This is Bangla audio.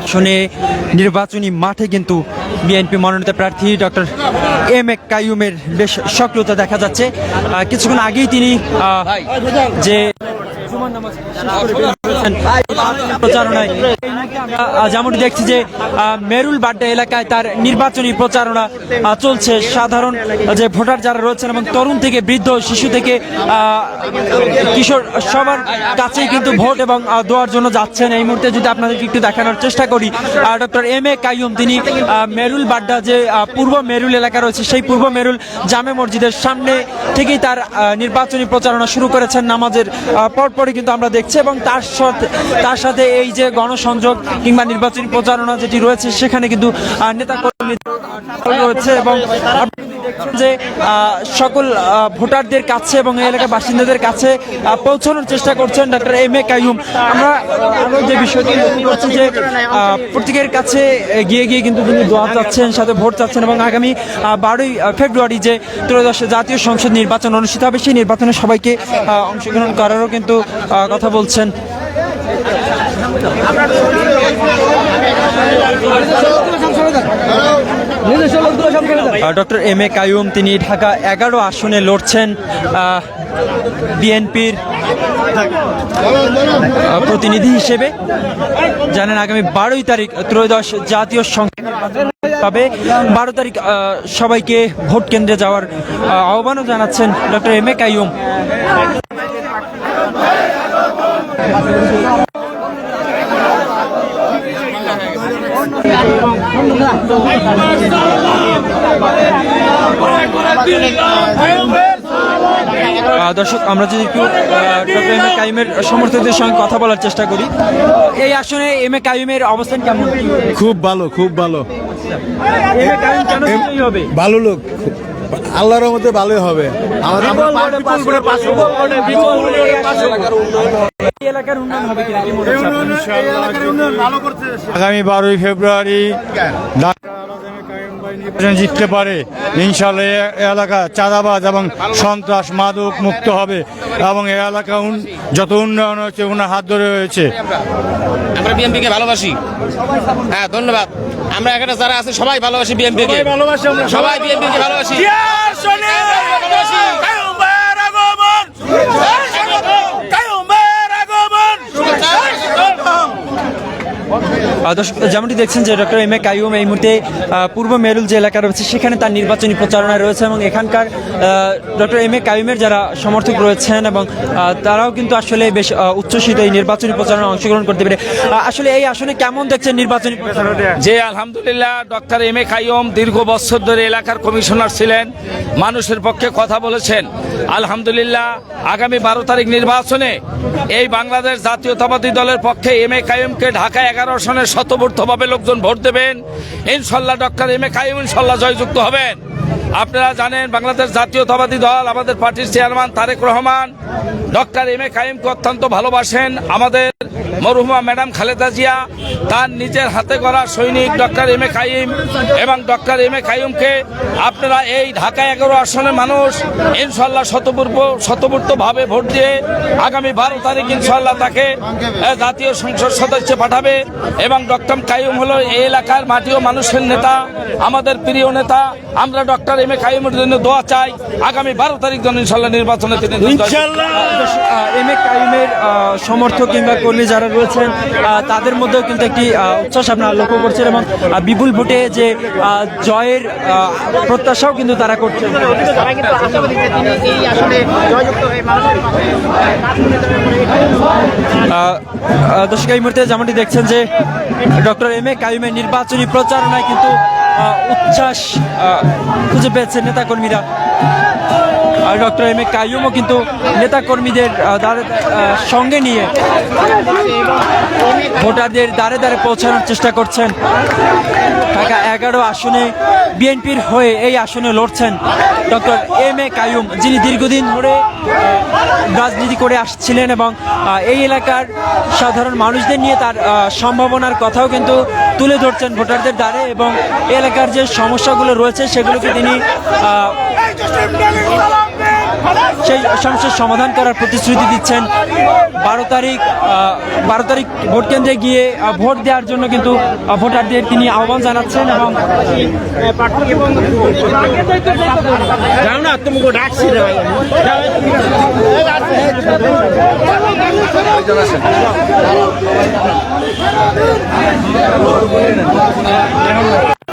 আসনে নির্বাচনী মাঠে কিন্তু বিএনপি মনোনীত প্রার্থী ডক্টর এম এ কাইয়ুমের বেশ সক্রিয়তা দেখা যাচ্ছে। কিছুক্ষণ আগেই তিনি যে প্রচারণায় যেমনটি দেখছি যে মেরুল বাড্ডা এলাকায় তার নির্বাচনী প্রচারণা চলছে। সাধারণ যে ভোটার যারা রয়েছেন এবং তরুণ থেকে বৃদ্ধ, শিশু থেকে কিশোর, সবার কাছেই কিন্তু ভোট এবং দেওয়ার জন্য যাচ্ছেন। এই মুহূর্তে যদি আপনাদেরকে একটু দেখানোর চেষ্টা করি, ডক্টর এম এ কাইয়ুম তিনি মেরুল বাড্ডা যে পূর্ব মেরুল এলাকা রয়েছে সেই পূর্ব মেরুল জামে মসজিদের সামনে থেকেই তার নির্বাচনী প্রচারণা শুরু করেছেন। নামাজের পরপরই কিন্তু আমরা দেখছি এবং তার সাথে এই যে গণসংযোগ কিংবা নির্বাচনী প্রচারণা যেটি রয়েছে সেখানে কিন্তু নেতাকর্মী রয়েছে এবং যে সকল ভোটারদের কাছে এবং এই এলাকার বাসিন্দাদের কাছে পৌঁছানোর চেষ্টা করছেন ডক্টর এম এ কাইয়ুম। আমরা আরো যে বিষয়টি লক্ষ্য করছি যে প্রত্যেকের কাছে গিয়ে গিয়ে কিন্তু তিনি দোয়া চাচ্ছেন, সাথে ভোট চাচ্ছেন এবং আগামী 12ই ফেব্রুয়ারি যে ত্রয়োদশ জাতীয় সংসদ নির্বাচন অনুষ্ঠিত হবে সেই নির্বাচনে সবাইকে অংশগ্রহণ করারও কিন্তু কথা বলছেন। ডক্টর এম এ কাইয়ুম তিনি ঢাকা 11 আসনে লড়ছেন বিএনপির প্রতিনিধি হিসেবে। জানেন আগামী 12ই তারিখ ত্রয়োদশ জাতীয় সংসদ নির্বাচন হবে। 12 তারিখ সবাইকে ভোট কেন্দ্রে যাওয়ার আহ্বানও জানাচ্ছেন ডক্টর এম এ কাইয়ুম। দর্শক, আমরা যদি একটু ডক্টর এম এ কাইয়ুমের সমর্থকদের সঙ্গে কথা বলার চেষ্টা করি, এই আসনে এম এ কাইয়ুমের অবস্থান কেমন? খুব ভালো, খুব ভালো। এম এ কাইয়ুম কেন জয়ী হবে? ভালো লোক, আল্লাহর রহমতে ভালোই হবে। আগামী 12ই ফেব্রুয়ারি জিততে পারে ইনশাআল্লাহ। এলাকা চাঁদাবাজ এবং সন্ত্রাস মাদক মুক্ত হবে এবং এই এলাকা যত উন্নয়ন হয়েছে ওনার হাত ধরে হয়েছে। আমরা বিএনপিকে ভালোবাসি। হ্যাঁ, ধন্যবাদ। আমরা এখানে যারা আছে সবাই ভালোবাসি বিএনপিকে, সবাই বিএনপিকে ভালোবাসি। যেমনটি দেখছেন যে ডক্টর এম এ কাইয়ুম এই মুহূর্তে পূর্ব মেরুল যে এলাকা রয়েছে সেখানে তার নির্বাচনী প্রচারণায় রয়েছে এবং এখানকার ডক্টর এম এ কাইয়ুমের যারা সমর্থক রয়েছেন এবং তারাও কিন্তু আসলে বেশ উচ্ছ্বসিত এই নির্বাচনী প্রচারণায় অংশগ্রহণ করতে পেরে। আসলে এই আসনে কেমন দেখছেন নির্বাচনী প্রচারণা? যে আলহামদুলিল্লাহ, ডক্টর এম এ কাইয়ুম দীর্ঘ বছর ধরে এলাকার কমিশনার ছিলেন, মানুষের পক্ষে কথা বলেছেন। আলহামদুলিল্লাহ, আগামী 12 তারিখ নির্বাচনে এই বাংলাদেশ জাতীয়তাবাদী দলের পক্ষে এম এ কাইয়ুমকে ঢাকা 11 আসনে শতবর্ধভাবে লোকজন ভোট দেবেন। ইনশাল্লাহ ডক্টর এম এ কাইয়ুম ইনশাল্লাহ জয়যুক্ত হবেন। আপনারা জানেন বাংলাদেশ জাতীয়তাবাদী দল, আমাদের পার্টির chairman Tarique Rahman doctor M A কাইয়ুমকে অত্যন্ত ভালোবাসেন। আমাদের মরহুমা ম্যাডাম খালেদা জিয়া তার নিজের হাতে করা সৈনিক ডক্টর এম এ কাইয়ুম এবং ডক্টর এম এ কাইয়ুমকে আপনারা এই ঢাকা 11 আসনের মানুষ ইনশাল্লাহ শতবর্ধভাবে ভোট দিয়ে আগামী 12 তারিখ ইনশাল্লাহ তাকে জাতীয় সংসদ সদস্য পাঠাবে। এবং ডক্টর কাইয়ুম হলো এই এলাকার মাটি ও মানুষের নেতা, আমাদের প্রিয় নেতা। আমরা ডক্টর এম এ কাইয়ুমের জন্য দোয়া চাই আগামী 12 তারিখ যেন ইনশাল্লাহ নির্বাচনে তিনি এম এ কাইয়ুমের সমর্থক কিংবা কর্মী যারা রয়েছেন তাদের মধ্যেও কিন্তু একটি উচ্ছ্বাস আপনারা লক্ষ্য করছেন এবং বিপুল ভোটে যে জয়ের প্রত্যাশাও কিন্তু তারা করছেন। দর্শক, এই মুহূর্তে যেমনটি দেখছেন যে ডক্টর এম এ কাইয়ুমের নির্বাচনী প্রচারণায় কিন্তু উচ্ছ্বাস খুঁজে পেয়েছেন নেতাকর্মীরা। আর ডক্টর এম এ কাইয়ুমও কিন্তু নেতাকর্মীদের সঙ্গে নিয়ে ভোটারদের দ্বারে দ্বারে পৌঁছানোর চেষ্টা করছেন। ঢাকা 11 আসনে বিএনপির হয়ে এই আসনে লড়ছেন ডক্টর এম এ কাইয়ুম, যিনি দীর্ঘদিন ধরে রাজনীতি করে আসছিলেন এবং এই এলাকার সাধারণ মানুষদের নিয়ে তার সম্ভাবনার কথাও কিন্তু তুলে ধরছেন ভোটারদের দ্বারে এবং এলাকার যে সমস্যাগুলো রয়েছে সেগুলোকে তিনি সেই সমস্যার সমাধান করার প্রতিশ্রুতি দিচ্ছেন। 12 তারিখ ভোট কেন্দ্রে গিয়ে ভোট দেওয়ার জন্য কিন্তু ভোটারদের তিনি আহ্বান জানাচ্ছেন এবং যাও না তুমি ডাকছি রে ভাই